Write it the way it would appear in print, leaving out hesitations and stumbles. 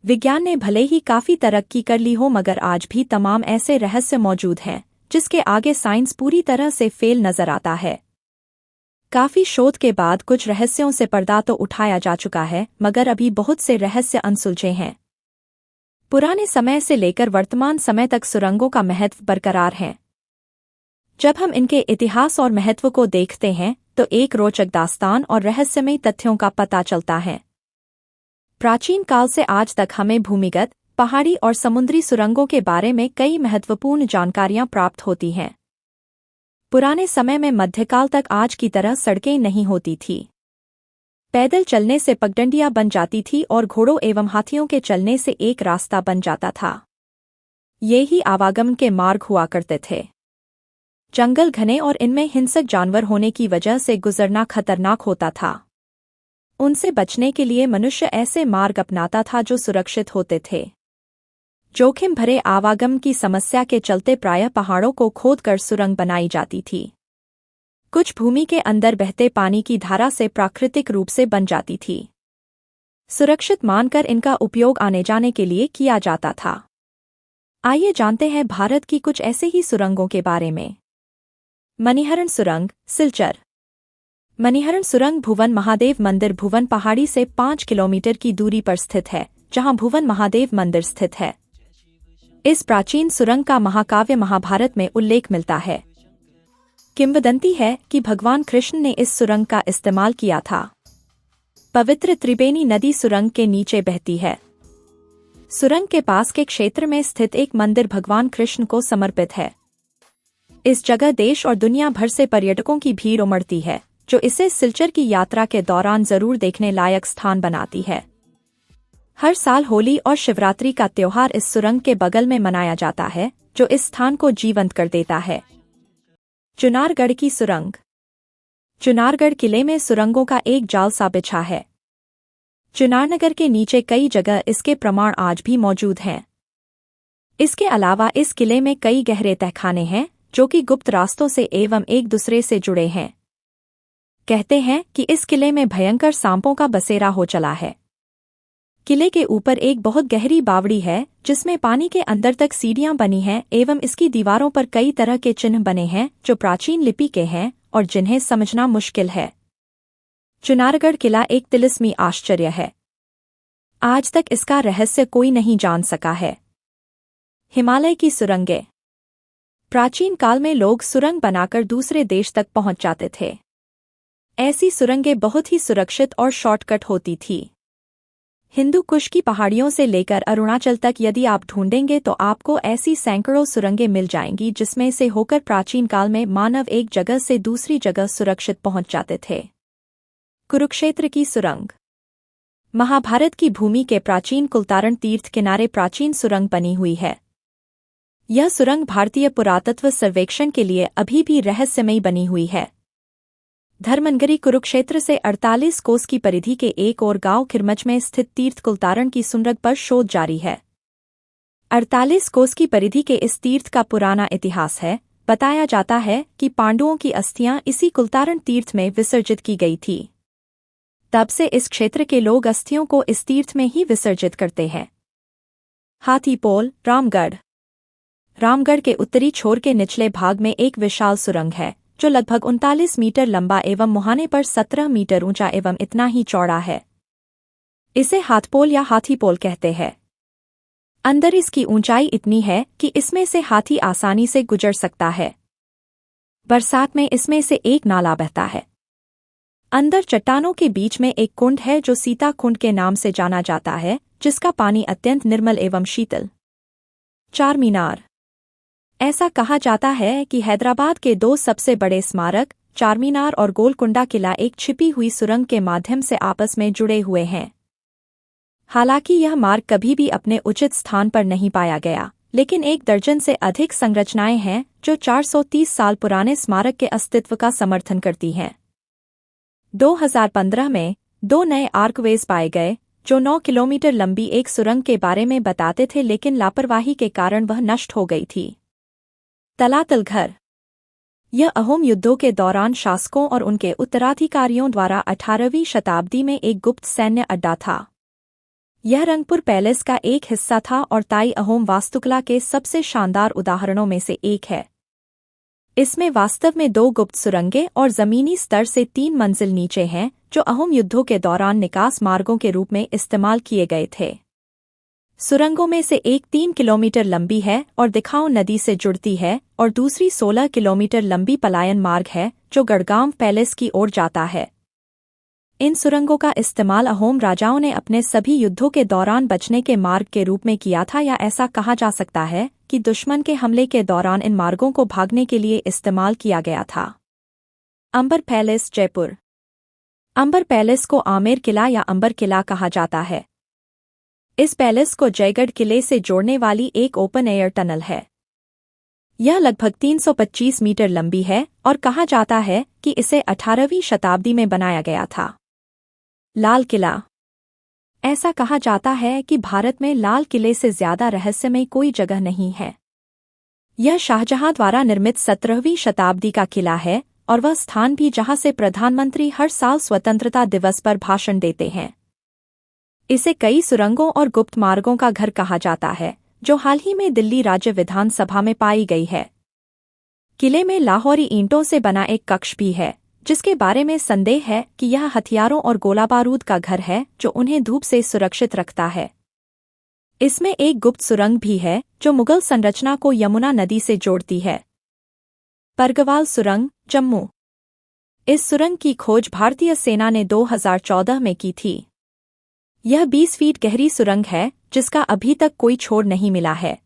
विज्ञान ने भले ही काफी तरक्की कर ली हो मगर आज भी तमाम ऐसे रहस्य मौजूद हैं जिसके आगे साइंस पूरी तरह से फेल नजर आता है। काफी शोध के बाद कुछ रहस्यों से पर्दा तो उठाया जा चुका है मगर अभी बहुत से रहस्य अनसुलझे हैं। पुराने समय से लेकर वर्तमान समय तक सुरंगों का महत्व बरकरार है। जब हम इनके इतिहास और महत्व को देखते हैं तो एक रोचक दास्तान और रहस्यमय तथ्यों का पता चलता है। प्राचीन काल से आज तक हमें भूमिगत, पहाड़ी और समुद्री सुरंगों के बारे में कई महत्वपूर्ण जानकारियां प्राप्त होती हैं। पुराने समय में मध्यकाल तक आज की तरह सड़कें नहीं होती थी। पैदल चलने से पगडंडियां बन जाती थी और घोड़ों एवं हाथियों के चलने से एक रास्ता बन जाता था। ये ही आवागमन के मार्ग हुआ करते थे। जंगल घने और इनमें हिंसक जानवर होने की वजह से गुजरना खतरनाक होता था। उनसे बचने के लिए मनुष्य ऐसे मार्ग अपनाता था जो सुरक्षित होते थे। जोखिम भरे आवागमन की समस्या के चलते प्रायः पहाड़ों को खोदकर सुरंग बनाई जाती थी। कुछ भूमि के अंदर बहते पानी की धारा से प्राकृतिक रूप से बन जाती थी। सुरक्षित मानकर इनका उपयोग आने जाने के लिए किया जाता था। आइए जानते हैं भारत की कुछ ऐसे ही सुरंगों के बारे में। मणिहरण सुरंग, सिलचर। मणिहरण सुरंग भुवन महादेव मंदिर भुवन पहाड़ी से 5 किलोमीटर की दूरी पर स्थित है, जहां भुवन महादेव मंदिर स्थित है। इस प्राचीन सुरंग का महाकाव्य महाभारत में उल्लेख मिलता है। किंवदंती है कि भगवान कृष्ण ने इस सुरंग का इस्तेमाल किया था। पवित्र त्रिवेणी नदी सुरंग के नीचे बहती है। सुरंग के पास के क्षेत्र में स्थित एक मंदिर भगवान कृष्ण को समर्पित है। इस जगह देश और दुनिया भर से पर्यटकों की भीड़ उमड़ती है, जो इसे सिलचर की यात्रा के दौरान जरूर देखने लायक स्थान बनाती है। हर साल होली और शिवरात्रि का त्योहार इस सुरंग के बगल में मनाया जाता है, जो इस स्थान को जीवंत कर देता है। चुनारगढ़ की सुरंग। चुनारगढ़ किले में सुरंगों का एक जाल सा बिछा है। चुनारनगर के नीचे कई जगह इसके प्रमाण आज भी मौजूद हैं। इसके अलावा इस किले में कई गहरे तहखाने हैं जो कि गुप्त रास्तों से एवं एक दूसरे से जुड़े हैं। कहते हैं कि इस किले में भयंकर सांपों का बसेरा हो चला है। किले के ऊपर एक बहुत गहरी बावड़ी है जिसमें पानी के अंदर तक सीढ़ियां बनी हैं एवं इसकी दीवारों पर कई तरह के चिन्ह बने हैं जो प्राचीन लिपि के हैं और जिन्हें समझना मुश्किल है। चुनारगढ़ किला एक तिलिस्मी आश्चर्य है। आज तक इसका रहस्य कोई नहीं जान सका है। हिमालय की सुरंगें। प्राचीन काल में लोग सुरंग बनाकर दूसरे देश तक पहुंच जाते थे। ऐसी सुरंगें बहुत ही सुरक्षित और शॉर्टकट होती थी। हिंदू कुश की पहाड़ियों से लेकर अरुणाचल तक यदि आप ढूंढेंगे तो आपको ऐसी सैकड़ों सुरंगें मिल जाएंगी जिसमें से होकर प्राचीन काल में मानव एक जगह से दूसरी जगह सुरक्षित पहुंच जाते थे। कुरुक्षेत्र की सुरंग। महाभारत की भूमि के प्राचीन कुलतारण तीर्थ किनारे प्राचीन सुरंग बनी हुई है। यह सुरंग भारतीय पुरातत्व सर्वेक्षण के लिए अभी भी रहस्यमयी बनी हुई है। धर्मनगरी कुरुक्षेत्र से 48 कोस की परिधि के एक और गांव खिरमच में स्थित तीर्थ कुलतारण की सुरंग पर शोध जारी है। 48 कोस की परिधि के इस तीर्थ का पुराना इतिहास है। बताया जाता है कि पांडवों की अस्थियां इसी कुलतारण तीर्थ में विसर्जित की गई थी। तब से इस क्षेत्र के लोग अस्थियों को इस तीर्थ में ही विसर्जित करते हैं। हाथीपोल, रामगढ़। रामगढ़ के उत्तरी छोर के निचले भाग में एक विशाल सुरंग है जो लगभग 39 मीटर लंबा एवं मुहाने पर 17 मीटर ऊंचा एवं इतना ही चौड़ा है। इसे हाथपोल या हाथीपोल कहते हैं। अंदर इसकी ऊंचाई इतनी है कि इसमें से हाथी आसानी से गुजर सकता है। बरसात में इसमें से एक नाला बहता है। अंदर चट्टानों के बीच में एक कुंड है जो सीता कुंड के नाम से जाना जाता है, जिसका पानी अत्यंत निर्मल एवं शीतल। चार मीनार। ऐसा कहा जाता है कि हैदराबाद के दो सबसे बड़े स्मारक चारमीनार और गोलकुंडा किला एक छिपी हुई सुरंग के माध्यम से आपस में जुड़े हुए हैं। हालांकि यह मार्ग कभी भी अपने उचित स्थान पर नहीं पाया गया, लेकिन 1 दर्जन से अधिक संरचनाएं हैं जो 430 साल पुराने स्मारक के अस्तित्व का समर्थन करती हैं। 2015 में 2 नए आर्कवेज पाए गए जो 9 किलोमीटर लंबी एक सुरंग के बारे में बताते थे, लेकिन लापरवाही के कारण वह नष्ट हो गई थी। तलातल घर। यह अहोम युद्धों के दौरान शासकों और उनके उत्तराधिकारियों द्वारा 18वीं शताब्दी में एक गुप्त सैन्य अड्डा था। यह रंगपुर पैलेस का एक हिस्सा था और ताई अहोम वास्तुकला के सबसे शानदार उदाहरणों में से एक है। इसमें वास्तव में 2 गुप्त सुरंगें और जमीनी स्तर से 3 मंजिल नीचे हैं, जो अहोम युद्धों के दौरान निकास मार्गों के रूप में इस्तेमाल किए गए थे। सुरंगों में से एक 3 किलोमीटर लंबी है और दिखाओ नदी से जुड़ती है, और दूसरी 16 किलोमीटर लंबी पलायन मार्ग है जो गढ़गांव पैलेस की ओर जाता है। इन सुरंगों का इस्तेमाल अहोम राजाओं ने अपने सभी युद्धों के दौरान बचने के मार्ग के रूप में किया था, या ऐसा कहा जा सकता है कि दुश्मन के हमले के दौरान इन मार्गों को भागने के लिए इस्तेमाल किया गया था। अंबर पैलेस जयपुर। अंबर पैलेस को आमेर किला या अंबर किला कहा जाता है। इस पैलेस को जयगढ़ किले से जोड़ने वाली एक ओपन एयर टनल है। यह लगभग 325 मीटर लंबी है और कहा जाता है कि इसे 18वीं शताब्दी में बनाया गया था। लाल किला। ऐसा कहा जाता है कि भारत में लाल किले से ज्यादा रहस्यमय कोई जगह नहीं है। यह शाहजहां द्वारा निर्मित 17वीं शताब्दी का किला है और वह स्थान भी जहां से प्रधानमंत्री हर साल स्वतंत्रता दिवस पर भाषण देते हैं। इसे कई सुरंगों और गुप्त मार्गों का घर कहा जाता है, जो हाल ही में दिल्ली राज्य विधानसभा में पाई गई है। किले में लाहौरी ईंटों से बना एक कक्ष भी है, जिसके बारे में संदेह है कि यह हथियारों और गोला बारूद का घर है जो उन्हें धूप से सुरक्षित रखता है। इसमें एक गुप्त सुरंग भी है जो मुगल संरचना को यमुना नदी से जोड़ती है। परगवाल सुरंग, जम्मू। इस सुरंग की खोज भारतीय सेना ने 2014 में की थी। यह 20 फीट गहरी सुरंग है जिसका अभी तक कोई छोर नहीं मिला है।